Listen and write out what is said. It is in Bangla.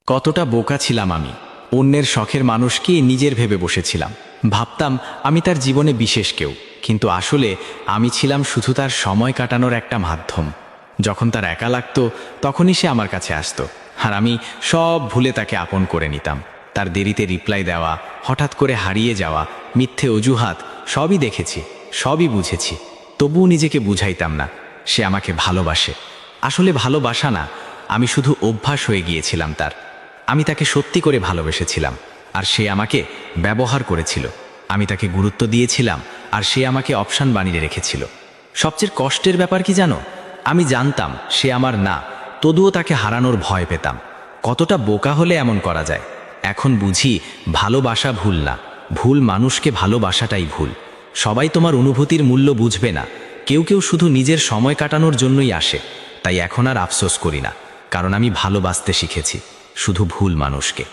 কতটা বোকা ছিলাম আমি। অন্যের শখের মানুষকে নিজের ভেবে বসেছিলাম। ভাবতাম আমি তার জীবনে বিশেষ কেউ, কিন্তু আসলে আমি ছিলাম শুধু তার সময় কাটানোর একটা মাধ্যম। যখন তার একা লাগতো তখনই সে আমার কাছে আসতো, আর আমি সব ভুলে তাকে আপন করে নিতাম। তার দেরিতে রিপ্লাই দেওয়া, হঠাৎ করে হারিয়ে যাওয়া, মিথ্যে অজুহাত সবই দেখেছি, সবই বুঝেছি। তবুও নিজেকে বুঝাইতাম না সে আমাকে ভালোবাসে। আসলে ভালোবাসা না, আমি শুধু অভ্যাস হয়ে গিয়েছিলাম তার। আমি তাকে সত্যি করে ভালোবেসেছিলাম, আর সে আমাকে ব্যবহার করেছিল। আমি তাকে গুরুত্ব দিয়েছিলাম, আর সে আমাকে অপশান বানিয়ে রেখেছিল। সবচেয়ে কষ্টের ব্যাপার কি জানো? আমি জানতাম সে আমার না, তবুও তাকে হারানোর ভয় পেতাম। কতটা বোকা হলে এমন করা যায়। এখন বুঝি ভালোবাসা ভুল না, ভুল মানুষকে ভালোবাসাটাই ভুল। সবাই তোমার অনুভূতির মূল্য বুঝবে না, কেউ কেউ শুধু নিজের সময় কাটানোর জন্যই আসে। তাই এখন আর আফসোস করি না, কারণ আমি ভালোবাসতে শিখেছি, শুধু ভুল মানুষকে।